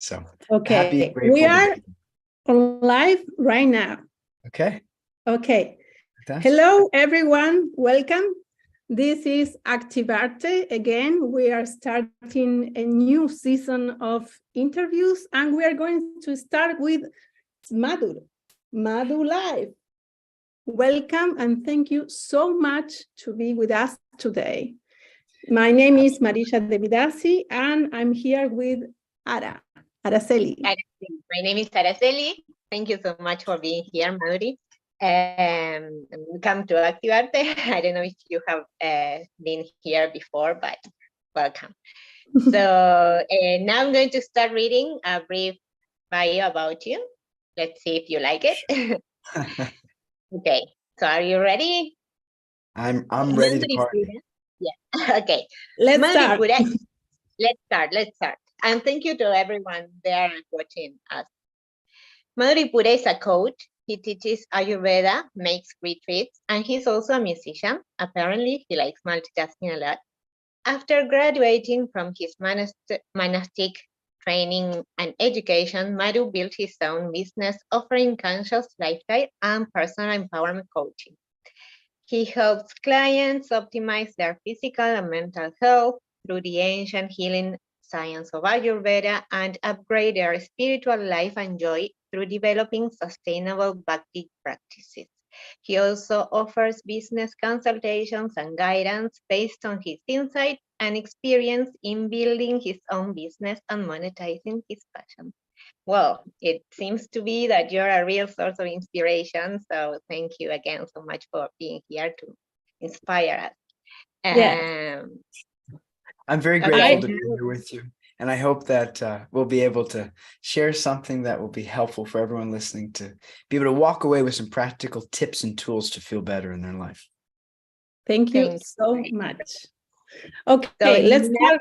So happy and Okay, grateful we to are be on live right now. here. Okay. Fantastic. Hello, everyone. Welcome. This is ActivArte. Again, we are starting a new season of interviews, and we are going to start with Madhur Live. Welcome, and thank you so much to be with us today. My name is Marisha Devidasi, and I'm here with Araceli. My name is Araceli. Thank you so much for being here, Madhuri. Welcome to ActivArte. I don't know if you have been here before, but welcome. So now I'm going to start reading a brief bio about you. Let's see if you like it. Okay, so are you ready? I'm ready to party. Yeah. Okay. Let's start. Let's start. And thank you to everyone there watching us. Madhuripura is a coach. He teaches Ayurveda, makes retreats, and he's also a musician. Apparently, he likes multitasking a lot. After graduating from his monastic training and education, Madhu built his own business offering conscious lifestyle and personal empowerment coaching. He helps clients optimize their physical and mental health through the ancient healing science of Ayurveda and upgrade their spiritual life and joy through developing sustainable bhakti practices. He also offers business consultations and guidance based on his insight and experience in building his own business and monetizing his passion. Well, it seems to be that you're a real source of inspiration. So thank you again so much for being here to inspire us. Yes. I'm very grateful to be here with you. And I hope that we'll be able to share something that will be helpful for everyone listening to be able to walk away with some practical tips and tools to feel better in their life. Thank you so much. Okay, so let's start.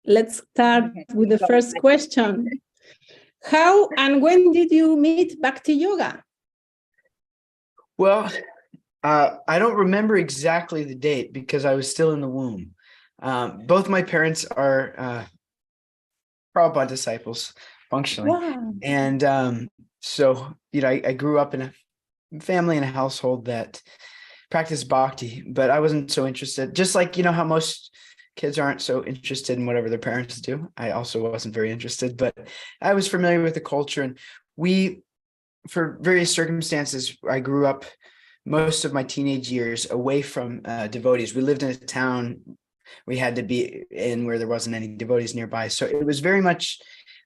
Let's start with the first question. How and when did you meet Bhakti Yoga? Well, I don't remember exactly the date because I was still in the womb. Both my parents are Prabhupada disciples, functionally. Wow. And so, I grew up in a family and a household that practiced bhakti, but I wasn't so interested. Just like, how most kids aren't so interested in whatever their parents do. I also wasn't very interested, but I was familiar with the culture. And for various circumstances, I grew up most of my teenage years away from devotees. We lived in a town we had to be in where there wasn't any devotees nearby. So it was very much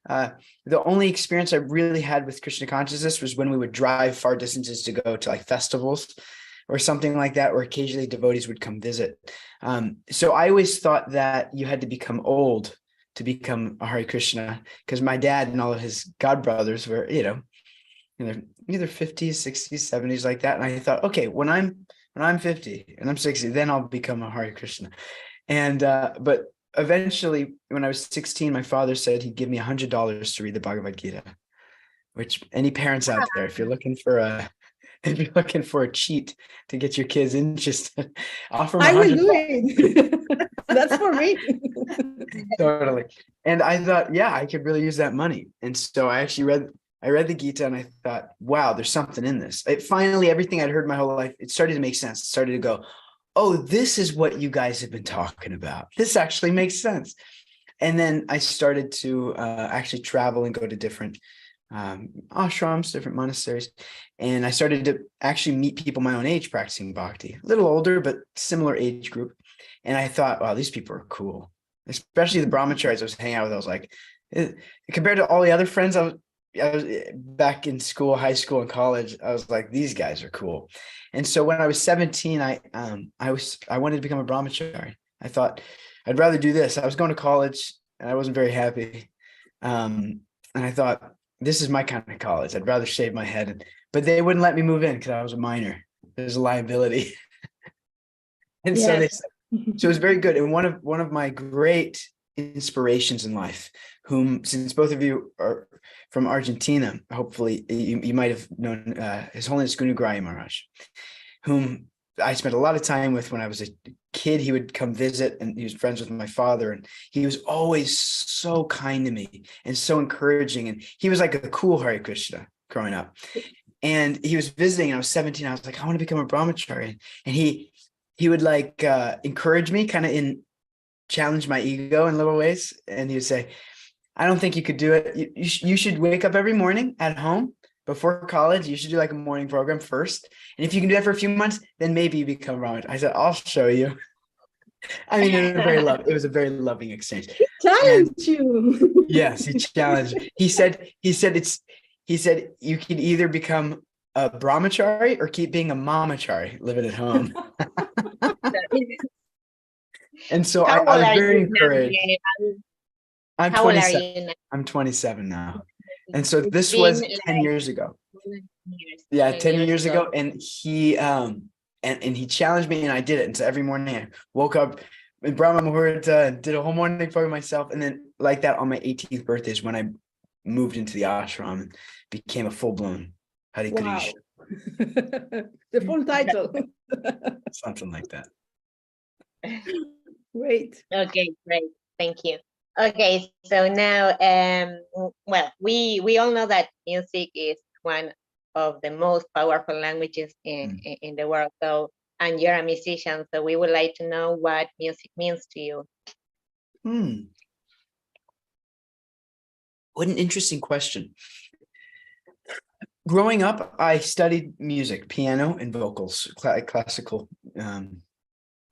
the only experience I really had with Krishna consciousness was when we would drive far distances to go to like festivals or something like that, or occasionally devotees would come visit. So I always thought that you had to become old to become a Hare Krishna, because my dad and all of his godbrothers were, either 50s, 60s, 70s, like that. And I thought, okay, when I'm 50 and I'm 60, then I'll become a Hare Krishna. And but eventually, when I was 16, my father said he'd give me $100 to read the Bhagavad Gita. Which any parents out there, if you're looking for a cheat to get your kids interested, offer them $100. I will do it. That's for me. Totally. And I thought, yeah, I could really use that money. And so I read the Gita and I thought, wow, there's something in this. Finally, everything I'd heard my whole life, it started to make sense. It started to go, oh, this is what you guys have been talking about. This actually makes sense. And then I started to actually travel and go to different ashrams, different monasteries. And I started to actually meet people my own age practicing bhakti, a little older, but similar age group. And I thought, wow, these people are cool. Especially the brahmacharis I was hanging out with. I was like, compared to all the other friends I was back in school, high school and college, I was like, these guys are cool. And so when I was 17, I wanted to become a brahmachari. I thought I'd rather do this. I was going to college and I wasn't very happy. And I thought, this is my kind of college. I'd rather shave my head. But they wouldn't let me move in because I was a minor. There's a liability. And so they said, so it was very good. And one of my great inspirations in life, whom, since both of you are from Argentina, hopefully you might have known His Holiness Gunu Grahi Maharaj, whom I spent a lot of time with when I was a kid. He would come visit, and he was friends with my father, and he was always so kind to me and so encouraging. And he was like a cool Hare Krishna growing up. And he was visiting, and I was 17. I was like, I want to become a brahmachari. And he would like encourage me, kind of challenge my ego in little ways. And he would say, I don't think you could do it. You should wake up every morning at home before college. You should do like a morning program first. And if you can do that for a few months, then maybe you become brahmachari. I said, I'll show you. I mean, it was a very loving exchange. Challenge you. Yes, he challenged. He said you can either become a brahmachari or keep being a mamachari, living at home. And so I was very encouraged. I'm How old are 27. you now? I'm 27 now. And so this Been was like 10 years ago. years, Yeah, 10 years ago. And he and he challenged me, and I did it. And so every morning I woke up in Brahma Muhurta and did a whole morning program myself. And then like that on my 18th birthday is when I moved into the ashram and became a full-blown Hare Wow. Krishna. The full title. Something like that. Great. Okay, great. Thank you. Okay, so now, well, we all know that music is one of the most powerful languages in the world. So, and you're a musician, so we would like to know what music means to you. What an interesting question. Growing up, I studied music, piano and vocals, classical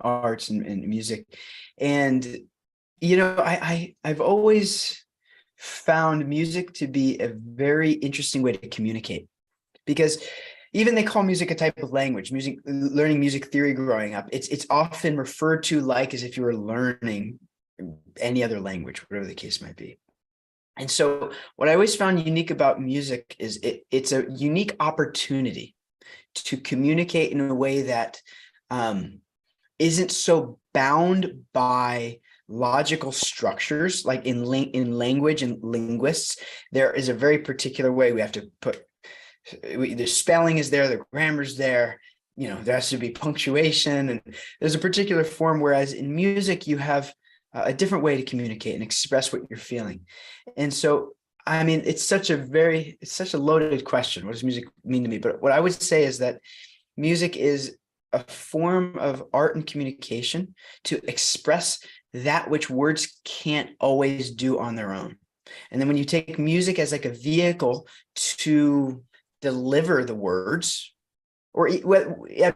arts and music. And, you know, I've always found music to be a very interesting way to communicate, because even they call music a type of language. Learning music theory growing up, it's often referred to like as if you were learning any other language, whatever the case might be. And so what I always found unique about music is it's a unique opportunity to communicate in a way that isn't so bound by logical structures. Like in language and linguists, there is a very particular way we have to put, the spelling is there, the grammar's there, you know, there has to be punctuation, and there's a particular form, whereas in music you have a different way to communicate and express what you're feeling. And so, I mean, it's such a loaded question. What does music mean to me? But what I would say is that music is a form of art and communication to express that which words can't always do on their own. And then when you take music as like a vehicle to deliver the words, or I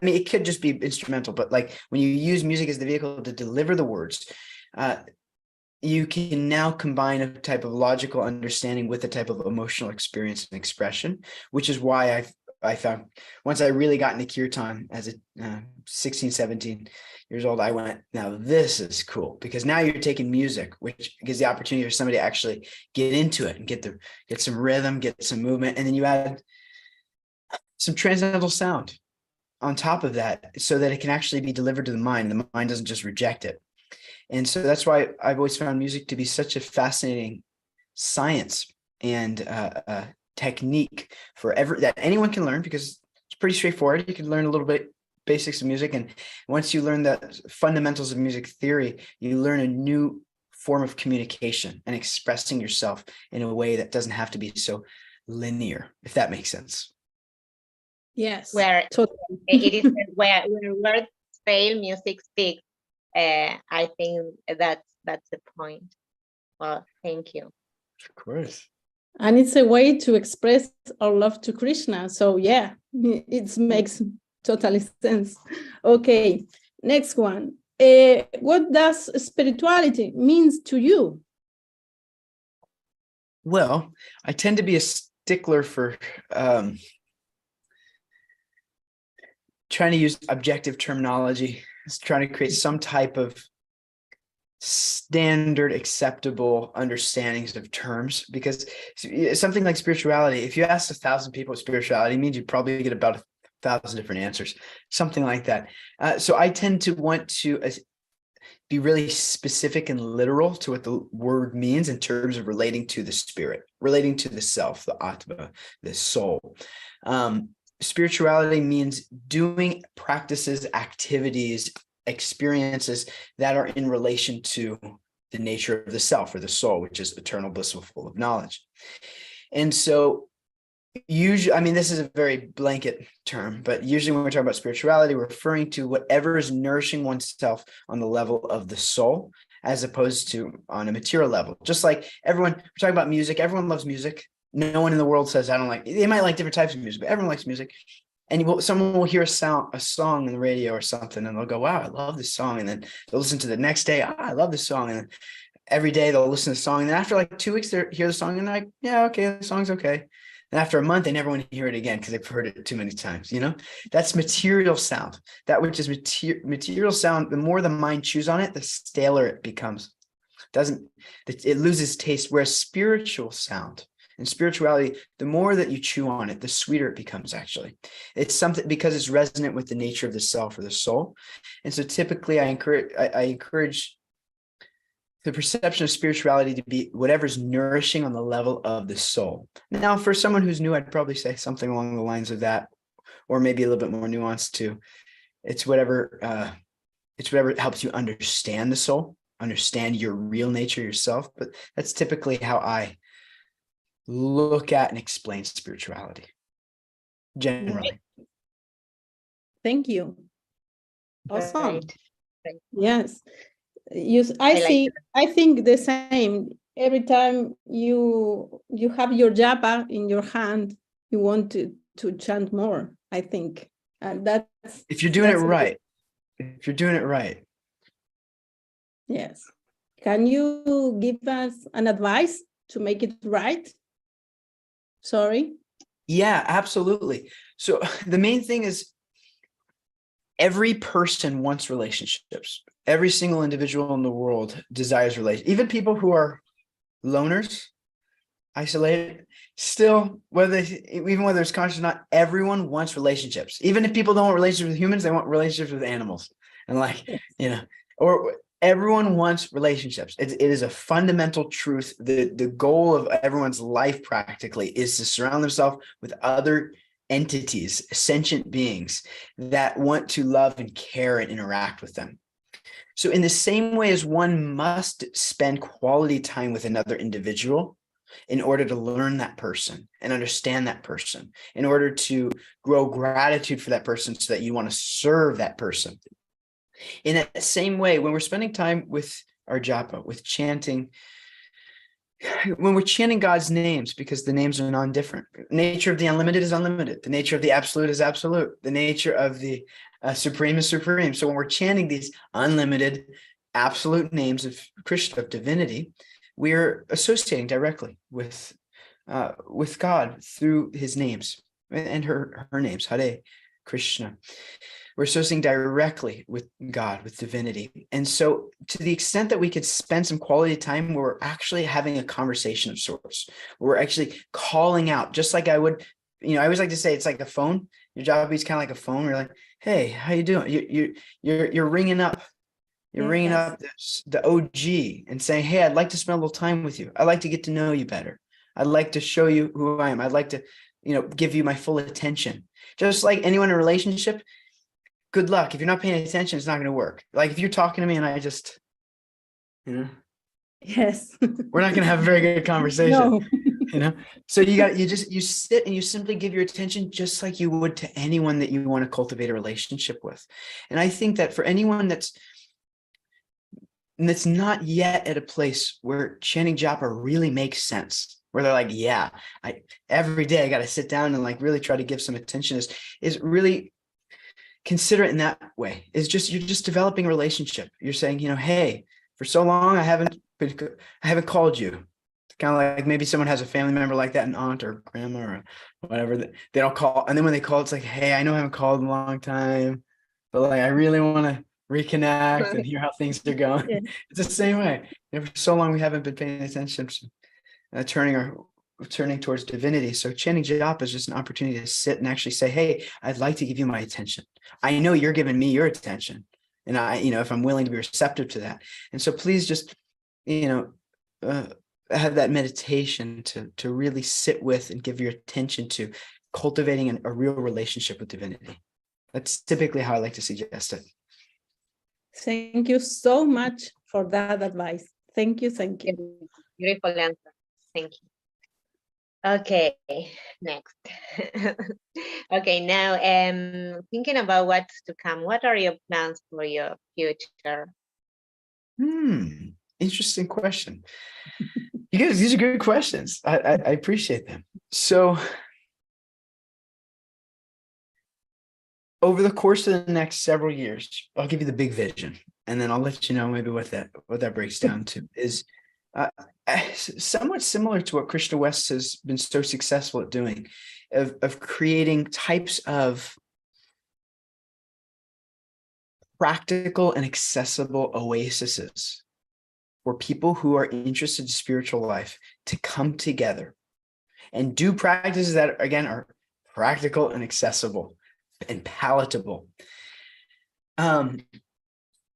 mean, it could just be instrumental, but like when you use music as the vehicle to deliver the words, you can now combine a type of logical understanding with a type of emotional experience and expression, which is why I found once I really got into kirtan as a 16, 17 years old, I went, now this is cool, because now you're taking music, which gives the opportunity for somebody to actually get into it and get some rhythm, get some movement, and then you add some transcendental sound on top of that so that it can actually be delivered to the mind, and the mind doesn't just reject it. And so that's why I've always found music to be such a fascinating science and technique that anyone can learn, because it's pretty straightforward. You can learn a little bit basics of music, and once you learn the fundamentals of music theory, you learn a new form of communication and expressing yourself in a way that doesn't have to be so linear, if that makes sense. Yes. Where totally. it is where words fail, music speaks. I think that's the point. Well, thank you. Of course. And it's a way to express our love to Krishna. So yeah, it makes totally sense. Okay, next one. What does spirituality means to you? Well, I tend to be a stickler for trying to use objective terminology. It's trying to create some type of standard acceptable understandings of terms, because something like spirituality, if you ask 1,000 people what spirituality means, you probably get about 1,000 different answers, something like that. So I tend to want to be really specific and literal to what the word means in terms of relating to the spirit, relating to the self, the atma, the soul. spirituality means doing practices, activities, experiences that are in relation to the nature of the self or the soul, which is eternal, blissful, full of knowledge. And so usually, I mean, this is a very blanket term, but usually when we're talking about spirituality, we're referring to whatever is nourishing oneself on the level of the soul, as opposed to on a material level. Just like everyone, we're talking about music, everyone loves music. No one in the world says, I don't like, they might like different types of music, but everyone likes music. And someone will hear a song on the radio or something, and they'll go, wow, I love this song. And then they'll listen to the next day, I love this song. And every day they'll listen to the song. And then after like 2 weeks, they hear the song and they're like, yeah, okay, the song's okay. And after a month, they never want to hear it again because they've heard it too many times. That's material sound. That which is material sound, the more the mind chews on it, the staler it becomes. It loses taste. Whereas spiritual sound and spirituality, the more that you chew on it, the sweeter it becomes, actually. It's something because it's resonant with the nature of the self or the soul. And so typically I encourage the perception of spirituality to be whatever's nourishing on the level of the soul. Now, for someone who's new, I'd probably say something along the lines of that, or maybe a little bit more nuanced too. It's whatever helps you understand the soul, understand your real nature yourself. But that's typically how I look at and explain spirituality generally. Thank you. Awesome. Right. Yes. I think the same. Every time you have your japa in your hand, you want to chant more, I think. And that's if you're doing it right. If you're doing it right. Yes. Can you give us an advice to make it right? Sorry. Yeah, absolutely. So the main thing is every person wants relationships. Every single individual in the world desires relationships. Even people who are loners, isolated, still, whether it's conscious or not, everyone wants relationships. Even if people don't want relationships with humans, they want relationships with animals. And or everyone wants relationships. It is a fundamental truth. The goal of everyone's life practically is to surround themselves with other entities, sentient beings that want to love and care and interact with them. So in the same way as one must spend quality time with another individual in order to learn that person and understand that person, in order to grow gratitude for that person so that you want to serve that person. In that same way, when we're spending time with our japa, with chanting, when we're chanting God's names, because the names are non-different, nature of the unlimited is unlimited. The nature of the absolute is absolute. The nature of the supreme is supreme. So when we're chanting these unlimited, absolute names of Krishna, of divinity, we're associating directly with God through his names and her names, Hare Krishna. We're associating directly with God, with divinity. And so to the extent that we could spend some quality time where we're actually having a conversation of sorts, where we're actually calling out, just like I would, I always like to say, it's like a phone. Your job is kind of like a phone. You're like, hey, how you doing? You're ringing up. You're ringing up the OG and saying, hey, I'd like to spend a little time with you. I'd like to get to know you better. I'd like to show you who I am. I'd like to, give you my full attention. Just like anyone in a relationship, good luck. If you're not paying attention, it's not going to work. Like if you're talking to me and I just, yes, we're not going to have a very good conversation. No. So you sit and you simply give your attention just like you would to anyone that you want to cultivate a relationship with. And I think that for anyone that's not yet at a place where chanting japa really makes sense, where they're like, yeah, every day I got to sit down and like really try to give some attention, is really consider it in that way. You're just developing a relationship. You're saying, hey, for so long I haven't called you. Kind of like maybe someone has a family member like that, an aunt or grandma or whatever, that they don't call. And then when they call, it's like, hey, I know I haven't called in a long time, but like, I really want to reconnect and hear how things are going. Yeah. It's the same way. For so long, we haven't been paying attention to turning towards divinity. So chanting japa is just an opportunity to sit and actually say, hey, I'd like to give you my attention. I know you're giving me your attention. And if I'm willing to be receptive to that. And so please just, have that meditation to really sit with and give your attention to cultivating a real relationship with divinity. That's typically how I like to suggest it. Thank you so much for that advice. Thank you, thank you. Beautiful answer. Thank you. Okay, next. Okay, now thinking about what's to come, what are your plans for your future? Interesting question. You guys, these are good questions. I appreciate them. So over the course of the next several years, I'll give you the big vision, and then I'll let you know maybe what that breaks down to is somewhat similar to what Krishna West has been so successful at doing, of creating types of practical and accessible oases for people who are interested in spiritual life to come together and do practices that, again, are practical and accessible and palatable.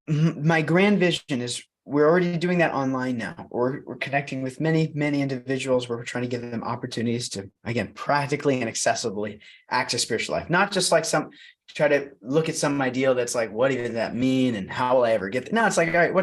My grand vision is we're already doing that online now. We're connecting with many individuals where we're trying to give them opportunities to, again, practically and accessibly access spiritual life. Not just like try to look at some ideal that's like, what even does that mean? And how will I ever get there? No, it's like, all right,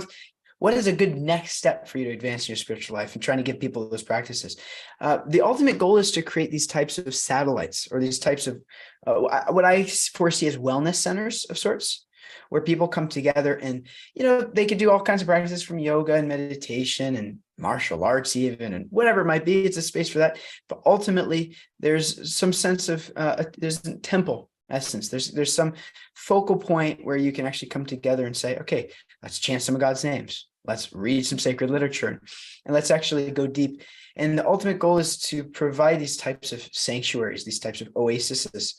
what is a good next step for you to advance in your spiritual life and trying to give people those practices? The ultimate goal is to create these types of satellites or these types of what I foresee as wellness centers of sorts, where people come together and, they could do all kinds of practices from yoga and meditation and martial arts even, and whatever it might be. It's a space for that. But ultimately, there's some sense of, there's a temple essence. There's some focal point where you can actually come together and say, okay, let's chant some of God's names. Let's read some sacred literature, and let's actually go deep. And the ultimate goal is to provide these types of sanctuaries, these types of oases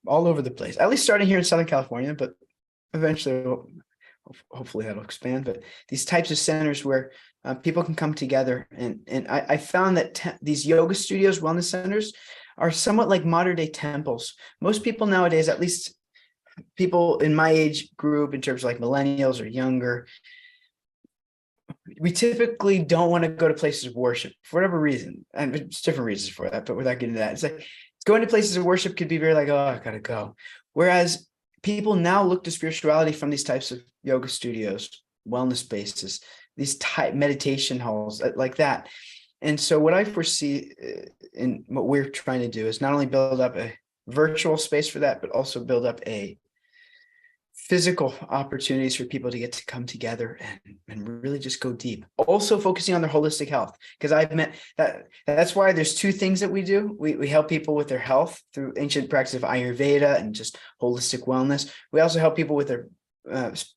all over the place, at least starting here in Southern California, but eventually, hopefully that'll expand. But these types of centers where people can come together. And I found that these yoga studios, wellness centers, are somewhat like modern day temples. Most people nowadays, at least people in my age group, in terms of like millennials or younger, we typically don't want to go to places of worship for whatever reason. And there's different reasons for that, but without getting into that, it's like going to places of worship could be very like, oh, I gotta go. Whereas people now look to spirituality from these types of yoga studios, wellness spaces, these type meditation halls like that. And so what I foresee in what we're trying to do is not only build up a virtual space for that, but also build up a physical opportunities for people to get to come together and really just go deep. Also focusing on their holistic health, because I've met that's why there's two things that we do. We help people with their health through ancient practice of Ayurveda and just holistic wellness. We also help people with their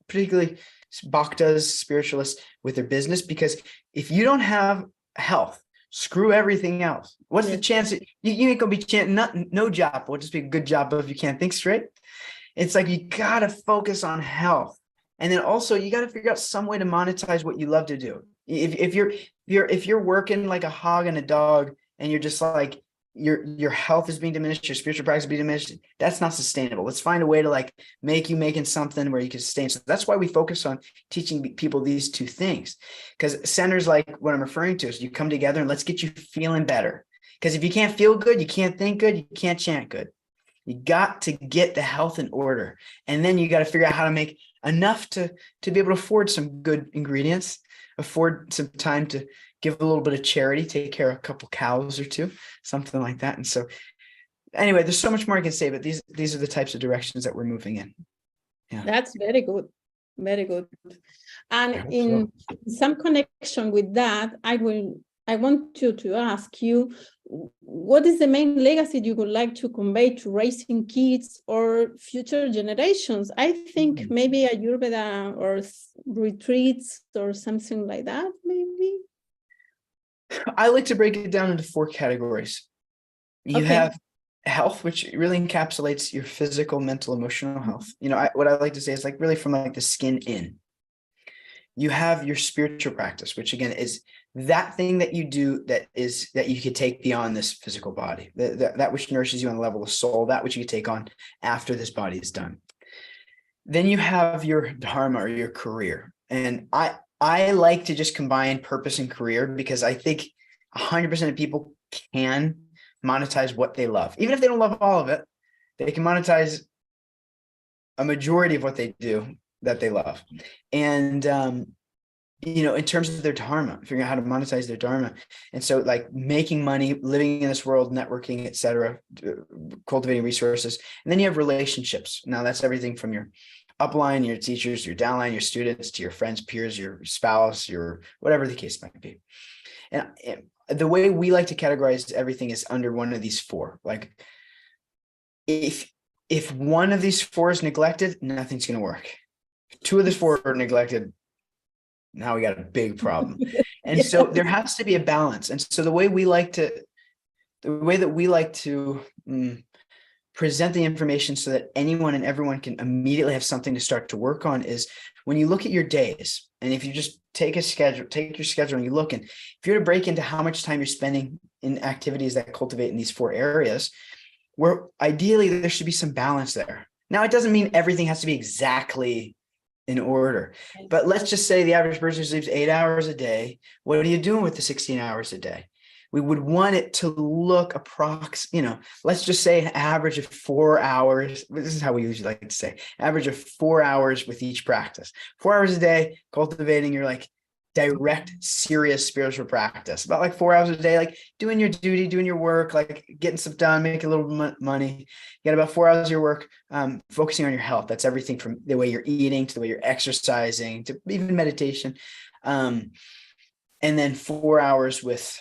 particularly bhaktas, spiritualists, with their business, because if you don't have health, screw everything else. What's the chance that you ain't gonna be chanting no job? Will just be a good job if you can't think straight. It's like you gotta focus on health, and then also you gotta figure out some way to monetize what you love to do. If you're working like a hog and a dog, and you're just like your health is being diminished, your spiritual practice is being diminished, that's not sustainable. Let's find a way to like make you making something where you can sustain. So that's why we focus on teaching people these two things, because centers like what I'm referring to is you come together and let's get you feeling better. Because if you can't feel good, you can't think good, you can't chant good. You got to get the health in order. And then you got to figure out how to make enough to be able to afford some good ingredients, afford some time to give a little bit of charity, take care of a couple cows or two, something like that. And so anyway, there's so much more I can say, but these are the types of directions that we're moving in. Yeah. That's very good. Very good. And in some connection with that, I want to ask you, what is the main legacy you would like to convey to raising kids or future generations? I think maybe Ayurveda or retreats or something like that, maybe. I like to break it down into 4 categories. You have health, which really encapsulates your physical, mental, emotional health. What I like to say is like really from like the skin in. You have your spiritual practice, which again is that thing that you do that you could take beyond this physical body, that which nourishes you on the level of soul, that which you could take on after this body is done. Then you have your dharma or your career. And I like to just combine purpose and career, because I think 100% of people can monetize what they love. Even if they don't love all of it, they can monetize a majority of what they do that they love. And, in terms of their dharma, figuring out how to monetize their dharma. And so like making money, living in this world, networking, et cetera, cultivating resources. And then you have relationships. Now that's everything from your upline, your teachers, your downline, your students, to your friends, peers, your spouse, your whatever the case might be. And the way we like to categorize everything is under one of these four. Like if one of these four is neglected, nothing's going to work. If two of the four are neglected, now we got a big problem. And so there has to be a balance. And so the way that we like to present the information so that anyone and everyone can immediately have something to start to work on is when you look at your days, and if you just take your schedule and you look, and if you're to break into how much time you're spending in activities that cultivate in these four areas, where ideally there should be some balance there. Now, it doesn't mean everything has to be exactly in order, but let's just say the average person sleeps 8 hours a day. What are you doing with the 16 hours a day? We would want it to look let's just say an average of 4 hours. This is how we usually like to say, average of 4 hours with each practice. 4 hours a day, cultivating your like direct, serious spiritual practice. About like 4 hours a day, like doing your duty, doing your work, like getting stuff done, making a little money. You got about 4 hours of your work, focusing on your health. That's everything from the way you're eating to the way you're exercising to even meditation. And then 4 hours with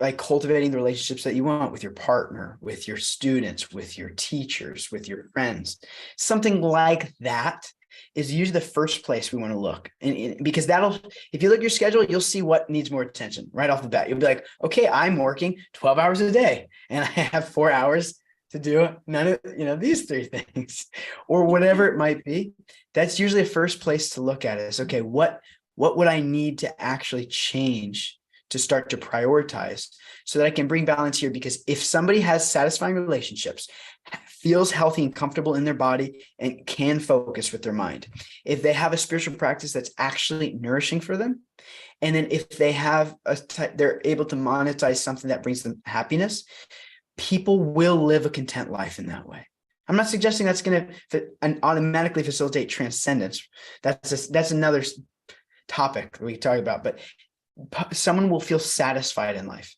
like cultivating the relationships that you want with your partner, with your students, with your teachers, with your friends. Something like that is usually the first place we want to look. And because if you look at your schedule, you'll see what needs more attention right off the bat. You'll be like, okay, I'm working 12 hours a day and I have 4 hours to do none of, these three things or whatever it might be. That's usually the first place to look at it is, okay, what would I need to actually change to start to prioritize so that I can bring balance here? Because if somebody has satisfying relationships, feels healthy and comfortable in their body, and can focus with their mind, if they have a spiritual practice that's actually nourishing for them, and then if they have they're able to monetize something that brings them happiness, people will live a content life in that way. I'm not suggesting that's going to automatically facilitate transcendence. That's another topic we talk about, but someone will feel satisfied in life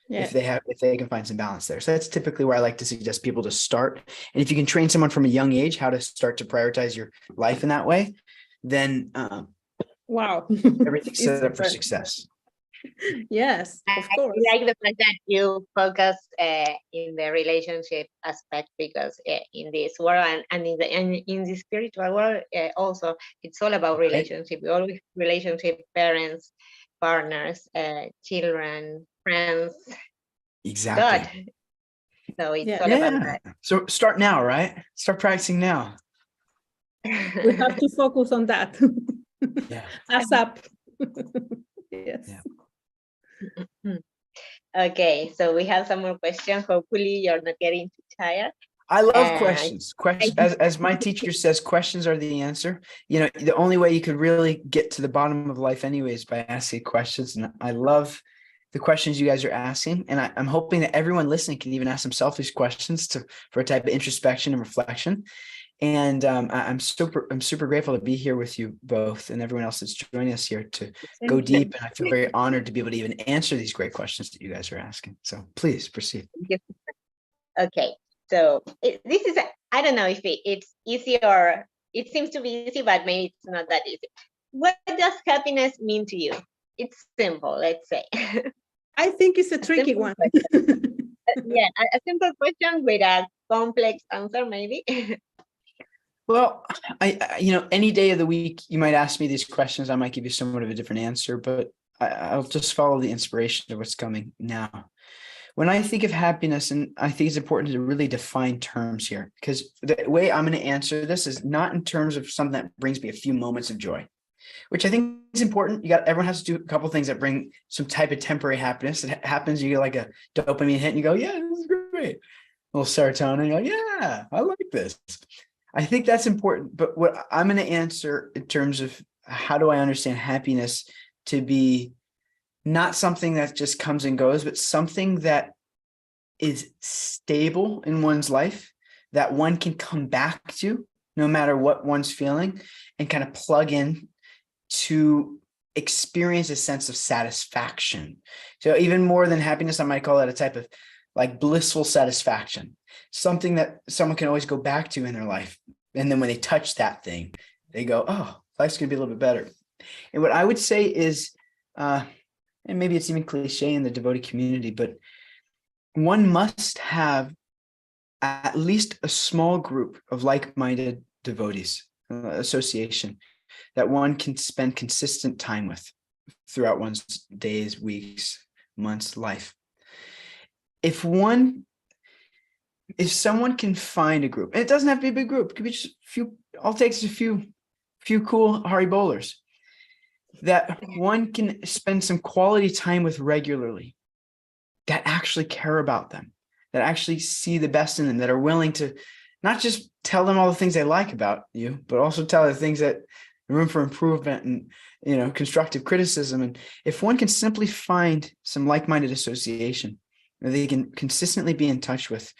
if they can find some balance there. So that's typically where I like to suggest people to start. And if you can train someone from a young age how to start to prioritize your life in that way, then wow, everything's set up for success. Yes, of course. I like the fact that you focus in the relationship aspect, because in this world and in the spiritual world also, it's all about relationship. We always relationship, parents, partners, children, friends, Exactly. God. So it's all about that. So start now, right? Start practicing now. We have to focus on that. Yeah. ASAP. Yes. Yeah. Okay, so we have some more questions. Hopefully you're not getting too tired. I love questions. As my teacher says, questions are the answer. The only way you could really get to the bottom of life anyway is by asking questions. And I love the questions you guys are asking. And I'm hoping that everyone listening can even ask themselves these questions for a type of introspection and reflection. And I'm super grateful to be here with you both and everyone else that's joining us here to go deep. And I feel very honored to be able to even answer these great questions that you guys are asking. So please proceed. Okay. So this is, I don't know if it's easy or it seems to be easy, but maybe it's not that easy. What does happiness mean to you? It's simple, let's say. I think it's a tricky one. Yeah, a simple question with a complex answer, maybe. Well, I any day of the week, you might ask me these questions. I might give you somewhat of a different answer, but I'll just follow the inspiration of what's coming now. When I think of happiness, and I think it's important to really define terms here, because the way I'm going to answer this is not in terms of something that brings me a few moments of joy, which I think is important. Everyone has to do a couple of things that bring some type of temporary happiness. It happens, you get like a dopamine hit and you go, yeah, this is great. A little serotonin, you're like, yeah, I like this. I think that's important. But what I'm going to answer in terms of how do I understand happiness to be not something that just comes and goes, but something that is stable in one's life, that one can come back to no matter what one's feeling, and kind of plug in to experience a sense of satisfaction. So even more than happiness, I might call it a type of like blissful satisfaction, something that someone can always go back to in their life. And then when they touch that thing, they go, oh, life's going to be a little bit better. And what I would say is, and maybe it's even cliche in the devotee community, but one must have at least a small group of like-minded devotees, association, that one can spend consistent time with throughout one's days, weeks, months, life. If someone can find a group, and it doesn't have to be a big group, it could be just a few, all it takes is a few cool Hari bowlers that one can spend some quality time with regularly, that actually care about them, that actually see the best in them, that are willing to not just tell them all the things they like about you, but also tell the things that room for improvement and, you know, constructive criticism. And if one can simply find some like-minded association that they can consistently be in touch with,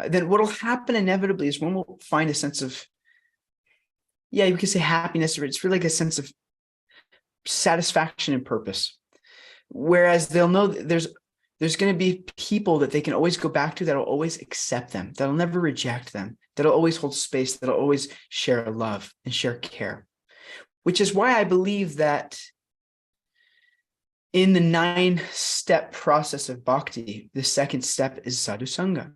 then what will happen inevitably is one will find a sense of, yeah, you could say happiness, or it's really like a sense of satisfaction and purpose. Whereas they'll know that there's going to be people that they can always go back to, that'll always accept them, that'll never reject them, that'll always hold space, that'll always share love and share care. Which is why I believe that in the 9-step process of bhakti, the second step is sadhu sangha.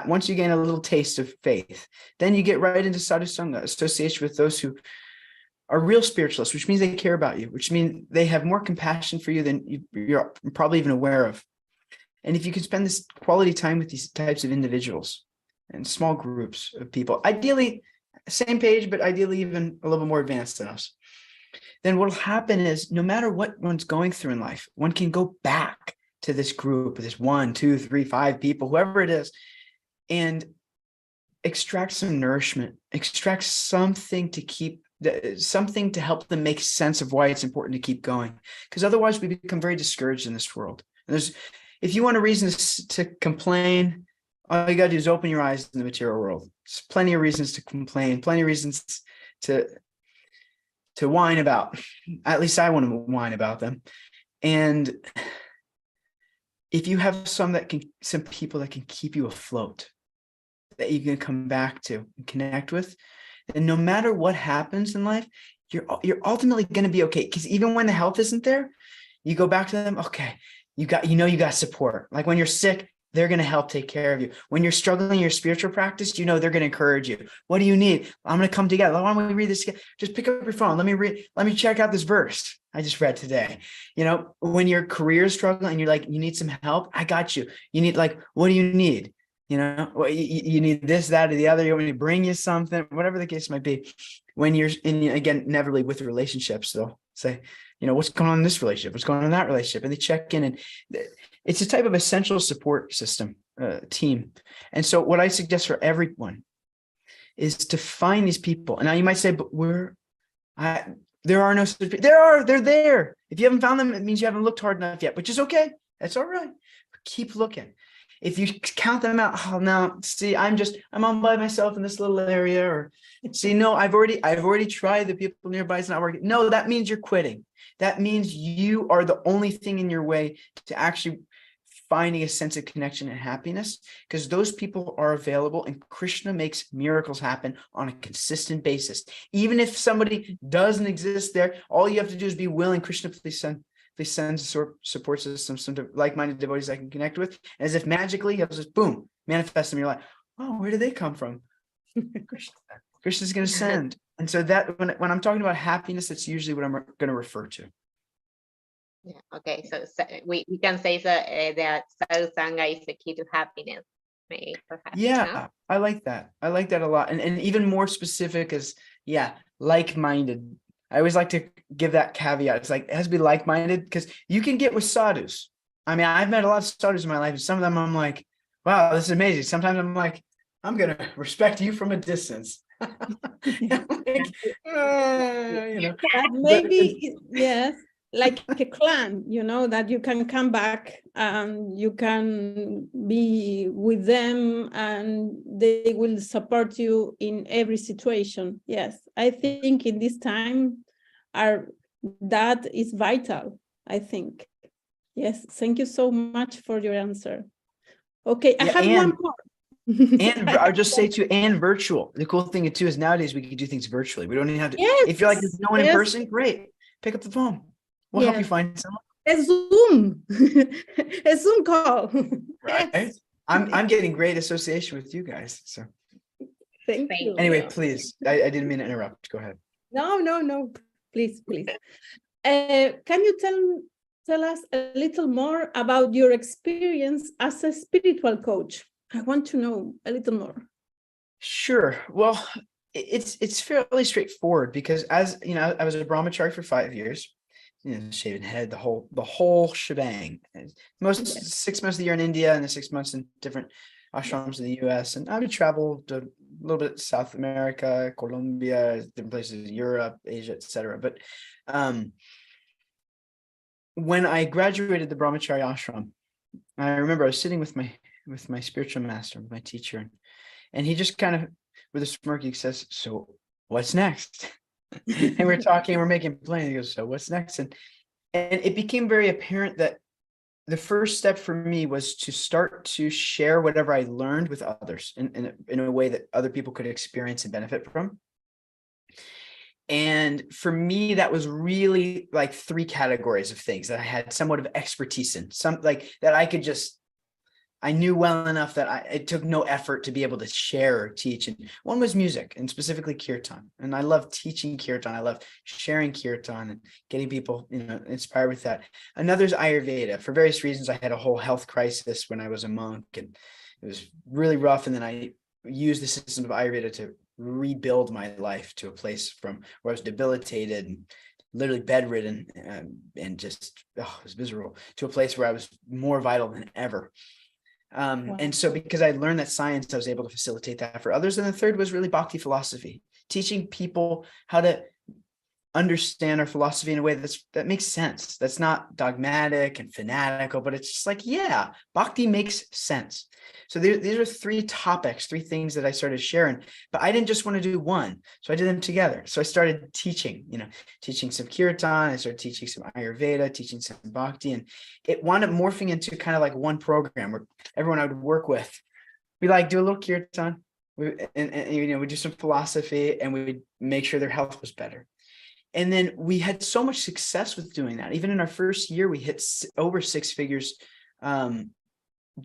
Once you gain a little taste of faith, then you get right into sadhu sangha, association with those who are real spiritualists, which means they care about you, which means they have more compassion for you than you're probably even aware of. And if you can spend this quality time with these types of individuals and small groups of people, ideally same page, but ideally even a little bit more advanced than us, then what will happen is no matter what one's going through in life, one can go back to this group, this 1, 2, 3, 5 people, whoever it is, and extract some nourishment, extract something to help them make sense of why it's important to keep going. Because otherwise we become very discouraged in this world. And if you want a reason to complain, all you got to do is open your eyes in the material world. There's plenty of reasons to complain, plenty of reasons to whine about. At least I want to whine about them. And if you have some people that can keep you afloat, that you can come back to and connect with, then no matter what happens in life, you're ultimately going to be okay. Because even when the health isn't there, you go back to them. Okay, you got support. Like when you're sick, they're going to help take care of you. When you're struggling in your spiritual practice, they're going to encourage you. What do you need? I'm going to come together. Why don't we read this? Just pick up your phone. Let me check out this verse I just read today. When your career is struggling and you're like, you need some help, I got you. You need what do you need? You need this, that, or the other. You want me to bring you something, whatever the case might be. When you're again, inevitably with relationships, they'll say, what's going on in this relationship? What's going on in that relationship? And they check in, and it's a type of essential support system, team. And so what I suggest for everyone is to find these people. And now you might say, but there are no such people. They're there. If you haven't found them, it means you haven't looked hard enough yet, which is okay. That's all right. Keep looking. If you count them out, oh, now see, I'm on by myself in this little area, or see, no, I've already tried, the people nearby, it's not working. No, that means you're quitting. That means you are the only thing in your way to actually finding a sense of connection and happiness, because those people are available, and Krishna makes miracles happen on a consistent basis. Even if somebody doesn't exist there, all you have to do is be willing. Krishna, please send support systems, some like-minded devotees I can connect with. And as if magically, he'll just boom, manifest in your life. Oh, where did they come from? Krishna's going to send. And so that when I'm talking about happiness, that's usually what I'm going to refer to. Yeah. Okay. So we can say that sadhu sangha is the key to happiness. Maybe, perhaps. Yeah, no? I like that. I like that a lot. And even more specific is, like-minded. I always like to give that caveat. It's like, it has to be like-minded, because you can get with sadhus. I mean, I've met a lot of sadhus in my life, and some of them I'm like, wow, this is amazing. Sometimes I'm like, I'm going to respect you from a distance. But maybe, yes. like a clan, you know, that you can come back and you can be with them and they will support you in every situation. Yes, I think in this time, that is vital, I think. Yes, thank you so much for your answer. Okay, I Yeah, have one more. And I'll just say too, and virtual. The cool thing too is nowadays we can do things virtually. We don't even have to. Yes, If you're like there's no one in yes. person, great. Pick up the phone. We'll help you Yes. find someone. A Zoom, a Zoom call. Right. Yes. I'm getting great association with you guys. So Thank Thank you. anyway, you. please. I didn't mean to interrupt. Go ahead. No. Please. Can you tell us a little more about your experience as a spiritual coach? I want to know a little more. Sure. Well, it's fairly straightforward because as you know, I was a brahmachari for 5 years. You know, shaven head, the whole shebang. Most 6 months of the year in India and the 6 months in different ashrams in the US. And I would travel to a little bit South America, Colombia, different places, Europe, Asia, etc. But when I graduated the brahmachari ashram, I remember I was sitting with my spiritual master, my teacher, and he just kind of with a smirk, he says, "So what's next?" And we're talking, we're making plans. He goes, "So what's next?" And it became very apparent that the first step for me was to start to share whatever I learned with others in a way that other people could experience and benefit from. And for me, that was really like 3 categories of things that I had somewhat of expertise in, some like that I knew well enough that it took no effort to be able to share or teach. And one was music, and specifically kirtan. And I love teaching kirtan. I love sharing kirtan and getting people, inspired with that. Another is Ayurveda. For various reasons, I had a whole health crisis when I was a monk, and it was really rough. And then I used the system of Ayurveda to rebuild my life to a place from where I was debilitated and literally bedridden and just, it was miserable, to a place where I was more vital than ever. Wow. And so because I learned that science, I was able to facilitate that for others. And the third was really bhakti philosophy, teaching people how to understand our philosophy in a way that makes sense. That's not dogmatic and fanatical, but it's just like, yeah, bhakti makes sense. So these are 3 topics, 3 things that I started sharing, but I didn't just want to do one. So I did them together. So I started teaching, teaching some kirtan, I started teaching some Ayurveda, teaching some bhakti, and it wound up morphing into kind of like one program where everyone I would work with, we like do a little kirtan, we do some philosophy, and we would make sure their health was better. And then we had so much success with doing that. Even in our first year, we hit over 6 figures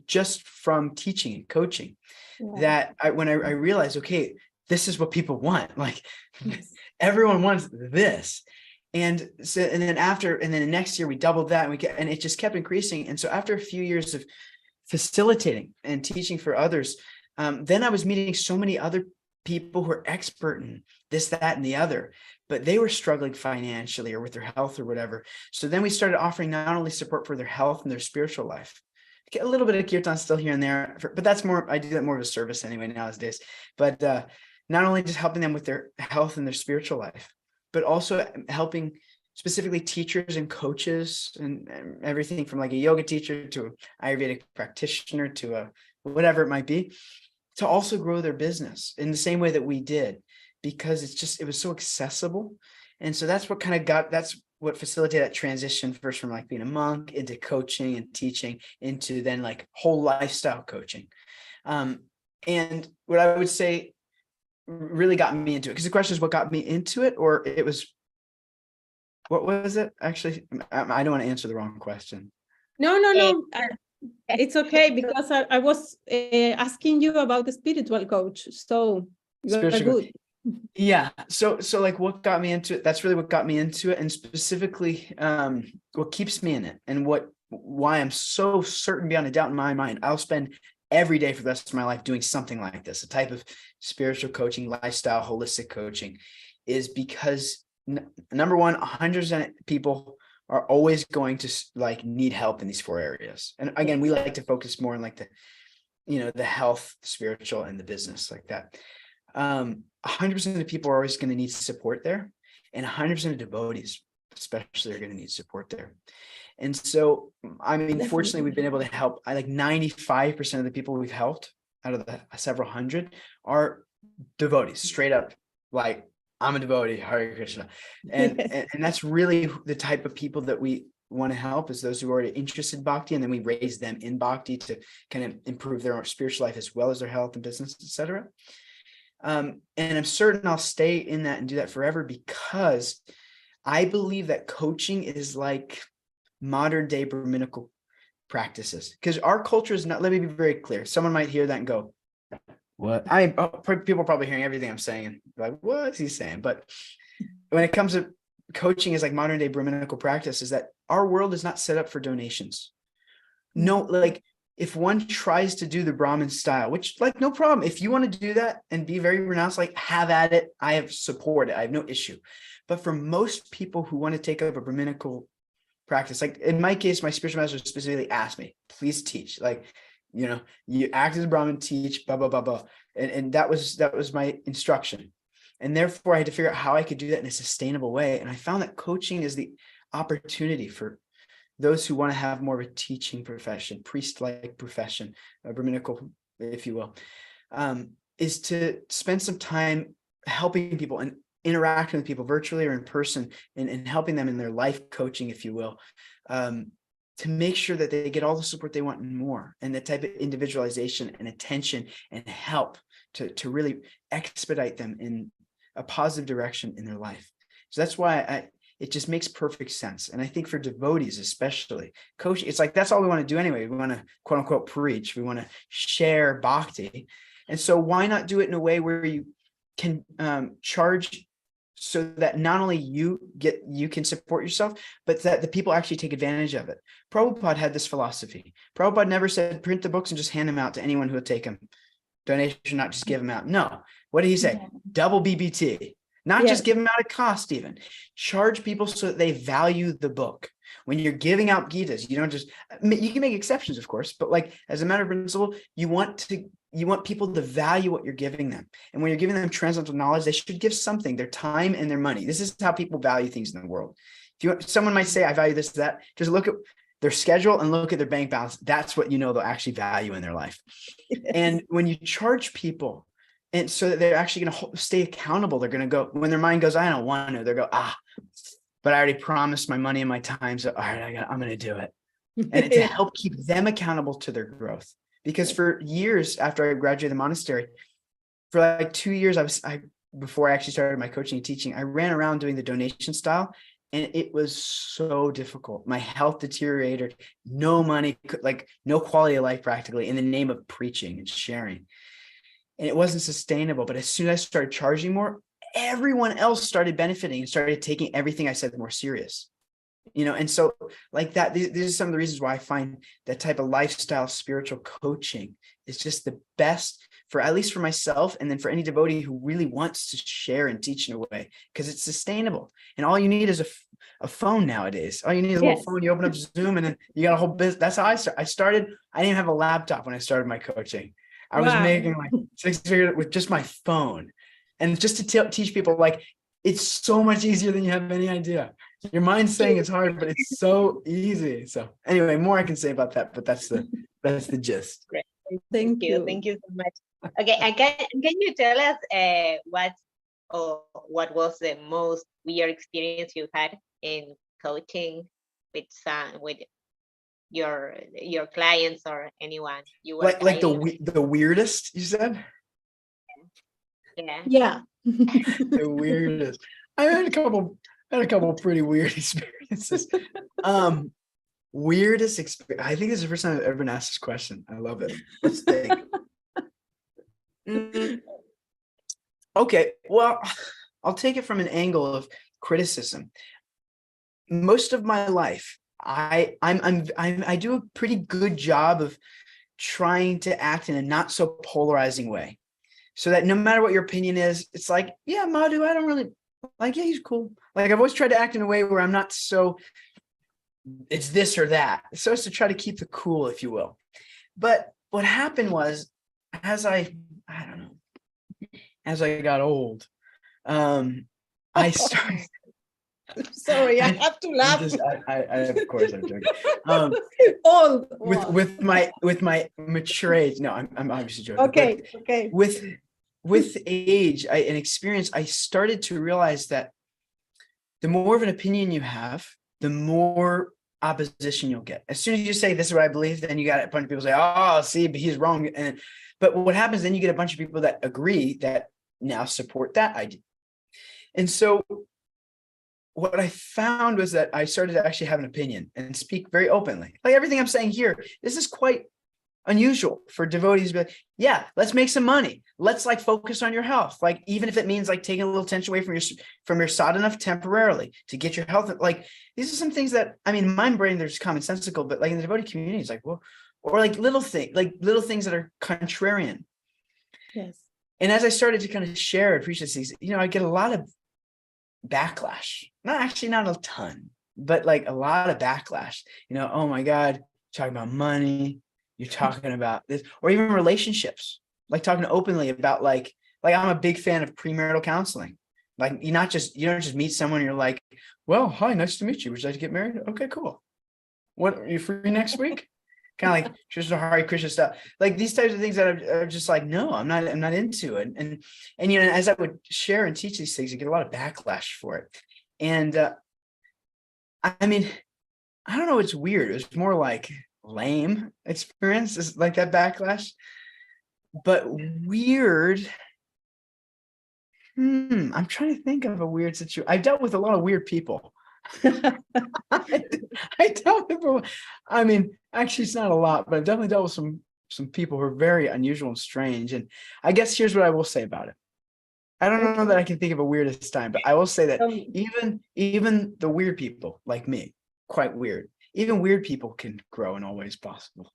just from teaching and coaching. Wow. That when I realized, okay, this is what people want. Like Yes. everyone wants this. And so, and then the next year we doubled that, and it just kept increasing. And so after a few years of facilitating and teaching for others, then I was meeting so many other people who are expert in this, that, and the other, but they were struggling financially or with their health or whatever. So then we started offering not only support for their health and their spiritual life, a little bit of kirtan still here and there, but that's more, I do that more of a service anyway nowadays, but not only just helping them with their health and their spiritual life, but also helping specifically teachers and coaches and everything from like a yoga teacher to an Ayurvedic practitioner to a whatever it might be, to also grow their business in the same way that we did, because it was so accessible. And so that's what facilitated that transition first from like being a monk into coaching and teaching into then like whole lifestyle coaching. And what I would say really got me into it, because the question is what got me into it, or what was it? Actually, I don't want to answer the wrong question. No. It's okay, because I was asking you about the spiritual coach. So you're good. Yeah. So like what got me into it, that's really what got me into it. And specifically what keeps me in it, and why I'm so certain beyond a doubt in my mind, I'll spend every day for the rest of my life doing something like this, a type of spiritual coaching, lifestyle, holistic coaching, is because number one, 100% people are always going to like need help in these 4 areas. And again, we like to focus more on like the health, spiritual, and the business, like that. 100% of people are always going to need support there, and 100% of devotees especially are going to need support there. And so, I mean, fortunately, we've been able to help. I like 95% of the people we've helped out of the several hundred are devotees, straight up, like, I'm a devotee, Hare Krishna. And that's really the type of people that we want to help, is those who are already interested in bhakti, and then we raise them in bhakti to kind of improve their own spiritual life as well as their health and business, etc. And I'm certain I'll stay in that and do that forever, because I believe that coaching is like modern day Brahminical practices, because our culture is not, let me be very clear. Someone might hear that and go, what? People are probably hearing everything I'm saying and like, what's he saying? But when it comes to coaching is like modern day Brahminical practice, is that our world is not set up for donations. No, like if one tries to do the Brahmin style, which like, no problem. If you want to do that and be very renounced, like have at it. I have support it. I have no issue. But for most people who want to take up a Brahminical practice, like in my case, my spiritual master specifically asked me, please teach, like, you act as a Brahmin, teach, blah, blah, blah, blah. And that was my instruction. And therefore I had to figure out how I could do that in a sustainable way. And I found that coaching is the opportunity for those who want to have more of a teaching profession, priest-like profession, a Brahminical, if you will, is to spend some time helping people and interacting with people virtually or in person, and helping them in their life coaching, if you will, to make sure that they get all the support they want and more, and the type of individualization and attention and help to really expedite them in a positive direction in their life. So that's why it just makes perfect sense. And I think for devotees, especially, coaching, it's like, that's all we want to do anyway. We want to quote unquote preach. We want to share bhakti. And so why not do it in a way where you can charge, so that not only you can support yourself, but that the people actually take advantage of it. Prabhupada had this philosophy. Prabhupada never said, print the books and just hand them out to anyone who will take them. Donation, not just give them out. No. What did he say? Double BBT. Not just give them out at cost, even. Charge people so that they value the book. When you're giving out Gitas, you don't just, you can make exceptions, of course, but like as a matter of principle, you want people to value what you're giving them. And when you're giving them transcendental knowledge, they should give something, their time and their money. This is how people value things in the world. Someone might say, I value this, that, just look at their schedule and look at their bank balance. That's what they'll actually value in their life. And when you charge people, and so that they're actually going to stay accountable, they're going to go, when their mind goes, I don't want to, they'll go, but I already promised my money and my time. So all right, I'm going to do it. And to help keep them accountable to their growth. Because for years after I graduated the monastery, for like 2 years, before I actually started my coaching and teaching, I ran around doing the donation style, and it was so difficult. My health deteriorated, no money, like no quality of life practically, in the name of preaching and sharing. And it wasn't sustainable. But as soon as I started charging more, everyone else started benefiting and started taking everything I said more serious. And so like that, these are some of the reasons why I find that type of lifestyle spiritual coaching is just the best, for at least for myself, and then for any devotee who really wants to share and teach in a way, because it's sustainable. And all you need is a phone nowadays. All you need is a little phone. You open up Zoom and then you got a whole business. That's how I started. I didn't even have a laptop when I started my coaching. I was making like 6 figures with just my phone. And just to teach people, like, it's so much easier than you have any idea. Your mind's saying it's hard, but it's so easy. So anyway, more I can say about that, but that's the gist. Great. Thank you. Thank you so much. Okay, can you tell us what was the most weird experience you had in coaching with your clients or anyone you were like the weirdest, you said? Yeah. The weirdest. I had a couple pretty weird experiences. Weirdest experience. I think this is the first time I've ever been asked this question. I love it. Let's think. Okay, well, I'll take it from an angle of criticism. Most of my life, I do a pretty good job of trying to act in a not so polarizing way, so that no matter what your opinion is, it's like, yeah, Madhu, I don't really like, yeah, he's cool. Like, I've always tried to act in a way where I'm not so, it's this or that. So as to try to keep the cool, if you will. But what happened was, as I got old, I Sorry, I have to laugh. Of course I'm joking. Old. With my mature age, no, I'm obviously joking. Okay, but okay. with age and experience, I started to realize that the more of an opinion you have, the more opposition you'll get. As soon as you say this is what I believe, then you got a bunch of people say, oh, see, but he's wrong. But what happens then, you get a bunch of people that agree, that now support that idea. And so what I found was that I started to actually have an opinion and speak very openly. Like everything I'm saying here, this is quite unusual for devotees to be like, yeah, let's make some money. Let's like focus on your health. Like, even if it means like taking a little tension away from your sadhana temporarily to get your health. Like, these are some things that, I mean, in my brain, they're just commonsensical, but like in the devotee community, it's like, well, or like little things that are contrarian. Yes. And as I started to kind of share and preach these, I get a lot of backlash. Not a ton, but like a lot of backlash. Oh my God, talking about money. You're talking about this, or even relationships, like talking openly about like I'm a big fan of premarital counseling. Like you don't just meet someone and you're like, well, hi, nice to meet you. Would you like to get married? Okay, cool. What, are you free next week? Kind of like just a Hare Krishna stuff. Like these types of things that are just like, no, I'm not into it. And as I would share and teach these things, I get a lot of backlash for it. And I mean, I don't know, it's weird. It was more like lame experience, is like that backlash, but weird. I'm trying to think of a weird situation. I've dealt with a lot of weird people. I dealt with, I mean, actually it's not a lot, but I've definitely dealt with some people who are very unusual and strange. And I guess here's what I will say about it. I don't know that I can think of a weirdest time, but I will say that even the weird people like me, quite weird, even weird people can grow in all ways possible.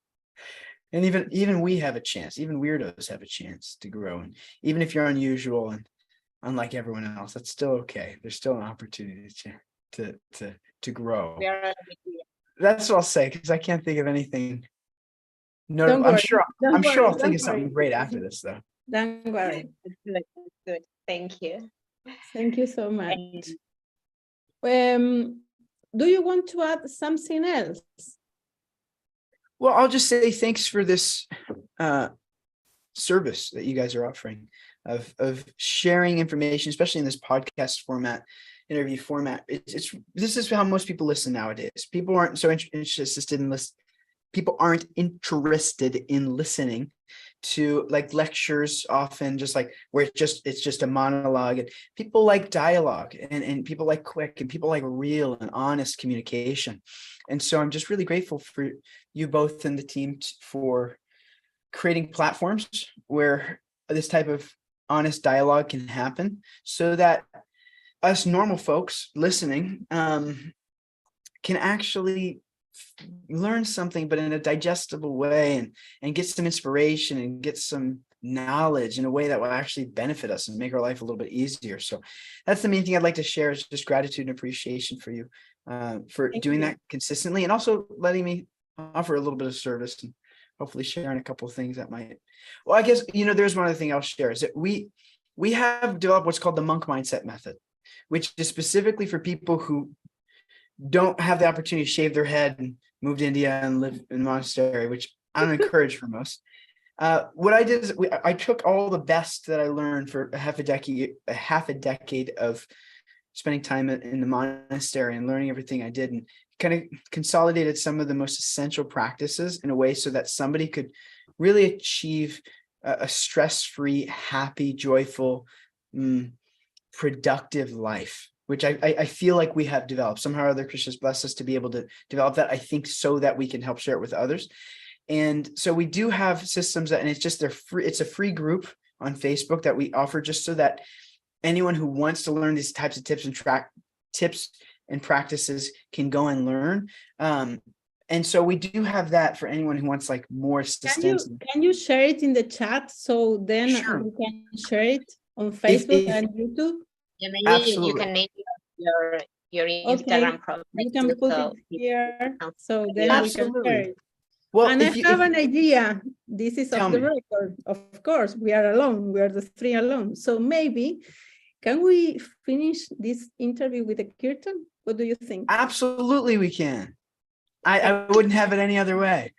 And even we have a chance, even weirdos have a chance to grow. And even if you're unusual and unlike everyone else, that's still okay. There's still an opportunity to grow. That's what I'll say, because I can't think of anything. No, I'm sure I'll think of something great after this though. Don't worry. That's good. Thank you. Thank you so much. Do you want to add something else? Well, I'll just say thanks for this service that you guys are offering of sharing information, especially in this podcast format, interview format. This is how most people listen nowadays. People aren't so interested in listen. People aren't interested in listening to like lectures, often just like where it's just a monologue. And people like dialogue, and people like quick, and people like real and honest communication. And so I'm just really grateful for you both and the team for creating platforms where this type of honest dialogue can happen, so that us normal folks listening can actually learn something, but in a digestible way, and get some inspiration and get some knowledge in a way that will actually benefit us and make our life a little bit easier. So that's the main thing I'd like to share, is just gratitude and appreciation for you for doing that consistently, and also letting me offer a little bit of service and hopefully sharing a couple of things that might. Well, I guess, there's one other thing I'll share, is that we have developed what's called the monk mindset method, which is specifically for people who don't have the opportunity to shave their head and move to India and live in a monastery, which I don't encourage for most. What I did is I took all the best that I learned for a half a decade of spending time in the monastery and learning everything I did, and kind of consolidated some of the most essential practices in a way so that somebody could really achieve a stress-free, happy, joyful, productive life, which I feel like we have developed. Somehow or other, Krishna's blessed us to be able to develop that, I think, so that we can help share it with others. And so we do have systems that, and it's just, they're free. It's a free group on Facebook that we offer, just so that anyone who wants to learn these types of tips and practices can go and learn. And so we do have that for anyone who wants like more assistance. Can you share it in the chat, so then Sure. we can share it on Facebook and YouTube? Yeah, maybe Absolutely. you can name your Instagram profile. You can put it here, so then Absolutely. we can share it. Well, And I have an idea. This is off the record. Of course, we are alone. We are the three alone. So maybe can we finish this interview with a kirtan? What do you think? Absolutely, we can. I wouldn't have it any other way.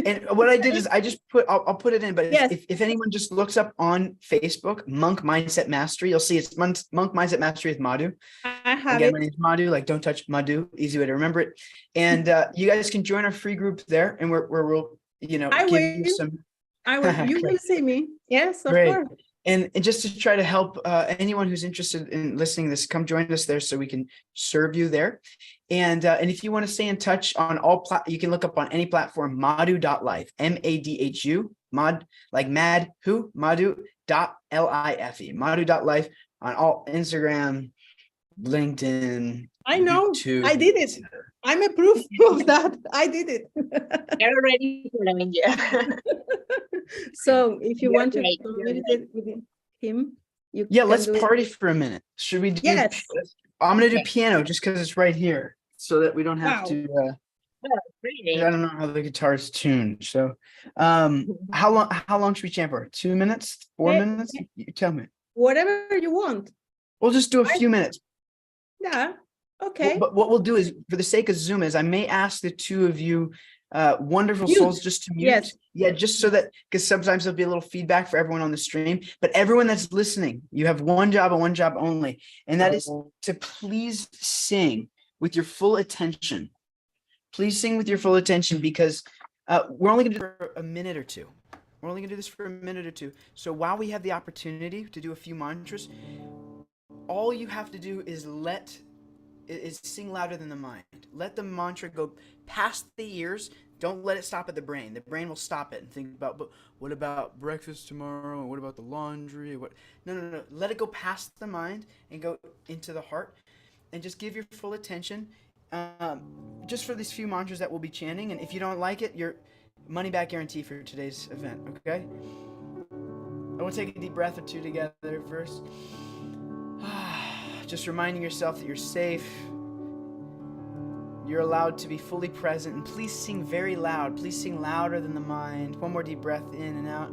And what I did is I just I'll put it in, but Yes. if anyone just looks up on Facebook, Monk Mindset Mastery, you'll see it's Monk Mindset Mastery with Madhu. I have Again, it. my name's Madhu, like don't touch Madhu, easy way to remember it. And you guys can join our free group there, and we'll, you know, I give will. you some. I will. You will see me. Yes, of Great. course. And just to try to help anyone who's interested in listening to this, come join us there so we can serve you there. And if you want to stay in touch on you can look up on any platform, madhu.life, MADHU, like mad who, madhu.life, madhu.life on all Instagram, LinkedIn. I know. YouTube. I did it. I'm a proof of that. I did it. They're already following you. So if you You're want to great. You're communicate with him, you Yeah, can let's do it. party for a minute. Should we do? Yes. I'm gonna do Okay. piano just because it's right here, so that we don't have Wow. to. Really? I don't know how the guitar is tuned. So, how long should we jam for? 2 minutes? 4 Eh, minutes? You tell me. Whatever you want. We'll just do a few minutes. Yeah. Okay. But what we'll do is, for the sake of Zoom, is I may ask the two of you, wonderful Mute. souls, just to mute. Yes. Yeah, just so that, because sometimes there'll be a little feedback for everyone on the stream. But everyone that's listening, you have one job and one job only, and that is to please sing with your full attention. Please sing with your full attention, because we're only going to do it for a minute or two. We're only going to do this for a minute or two. So while we have the opportunity to do a few mantras, all you have to do is sing louder than the mind. Let the mantra go past the ears. Don't let it stop at the brain. The brain will stop it and think about, but what about breakfast tomorrow? What about the laundry? No. Let it go past the mind and go into the heart, and just give your full attention. Just for these few mantras that we'll be chanting, and if you don't like it, your money back guarantee for today's event. Okay. I want to take a deep breath or two together first. Just reminding yourself that you're safe. You're allowed to be fully present, and please sing very loud. Please sing louder than the mind. One more deep breath in and out.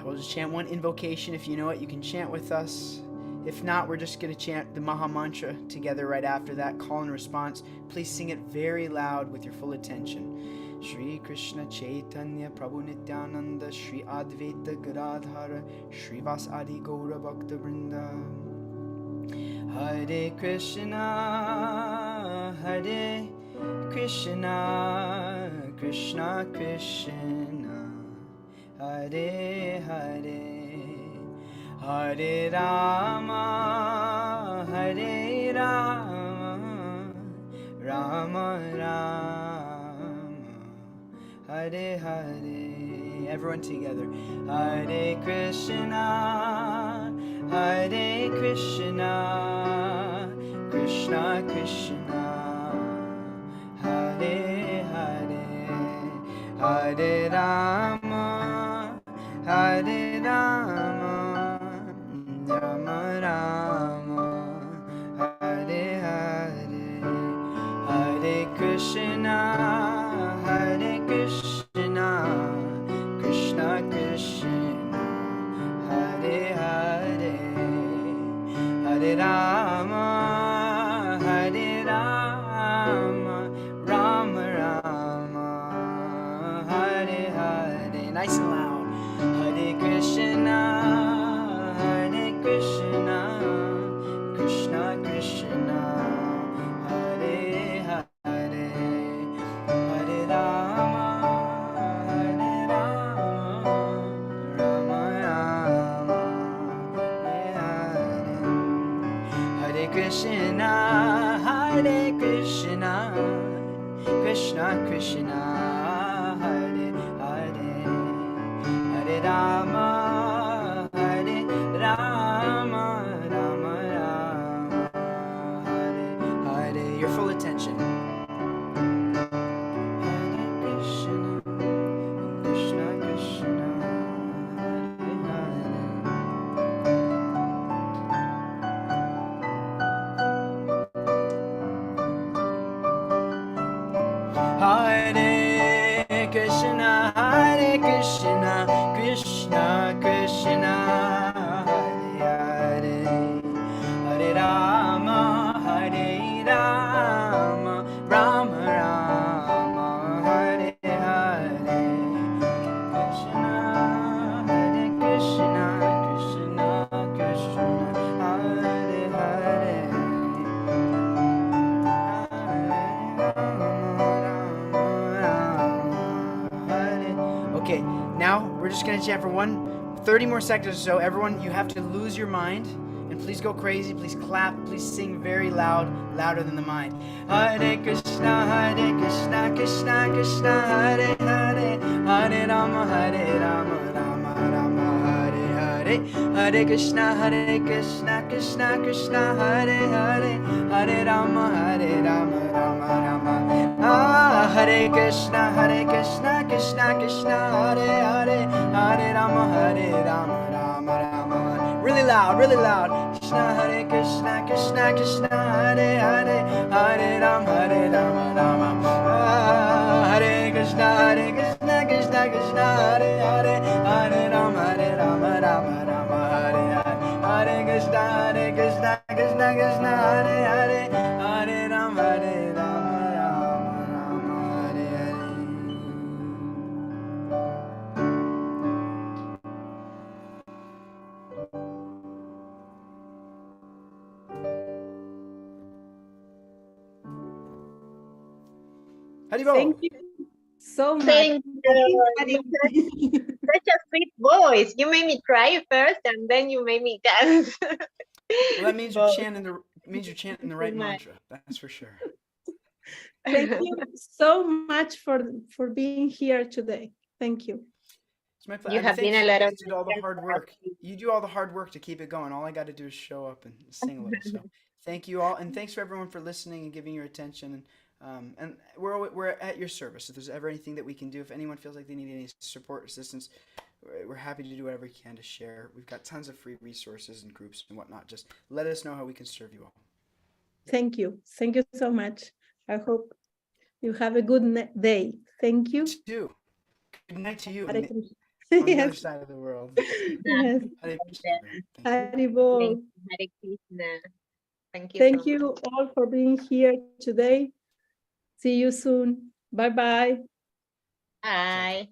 We'll just chant one invocation. If you know it, you can chant with us. If not, we're just going to chant the Maha Mantra together right after that, call and response. Please sing it very loud with your full attention. Shri Krishna Chaitanya Prabhu Nityananda Shri Advaita Gadadhara Shri Vas Adi Gaura Bhakta Vrinda. Hare Krishna, Hare Krishna, Krishna Krishna, Hare Hare, Hare Rama, Hare Rama, Rama Rama, Hare Hare. Everyone together. Hare Krishna, Hare Krishna, Krishna Krishna, Hare Hare, Hare Rama, Hare Rama, Rama Rama, Hare Hare, Hare Krishna, Hare Krishna, Krishna Krishna, Hare Hare, Hare Rama, Hare Rama, Rama Rama, Hare Hare. Nice and loud. Hare Krishna, Hare Krishna, Krishna Krishna, Hare Hare, Hare Rama, Hare Rama, Rama Rama, Hare Hare. Hare Krishna, Hare Krishna, Krishna Krishna, Hare Hare, Hare Rama, Hare Rama, Rama Rama, Hare Hare. Your full attention. Hare Krishna, Krishna Krishna, Hare Hare. Hare Okay, now we're just gonna chant for 30 more seconds or so. Everyone, you have to lose your mind. And please go crazy, please clap, please sing very loud, louder than the mind. Hare Krishna, Krishna Krishna, Hare Hare, Hare Rama, Rama Rama, Hare Hare, Hare Krishna, Krishna Krishna, Hare Hare, Hare Rama, Rama Rama. Hare Krishna, Krishna Krishna, Hare Hare, Hare Rama, Rama Rama. Really loud, really loud. Krishna, Krishna Krishna, Hare Hare, Hare Rama, Rama. Hare Krishna, Krishna Krishna, Hare Hare, Hare Rama, Rama Rama, Hare Hare. Hare Krishna, Krishna Krishna, Hare Hare, Hare Rama, Rama Rama, Hare Hare. Thank you so much. Thank you. Such a sweet voice. You made me cry first, and then you made me dance. Well, that means you're chanting the right mantra. That's for sure. Thank you so much for being here today. Thank you. It's my pleasure. You have been a lot of did all the hard work. You do all the hard work to keep it going. All I got to do is show up and sing a little. So thank you all, and thanks for everyone for listening and giving your attention. And we're at your service. If there's ever anything that we can do, if anyone feels like they need any support, assistance, we're happy to do whatever we can to share. We've got tons of free resources and groups and whatnot. Just let us know how we can serve you all. Thank you. Thank you so much. I hope you have a good day. Thank you. You too. Good night to you. Hare On Krishna. the other side of the world. Yes. Hare Krishna. Haribol. Hare Krishna. Thank you. Thank you all for being here today. See you soon. Bye-bye. Bye.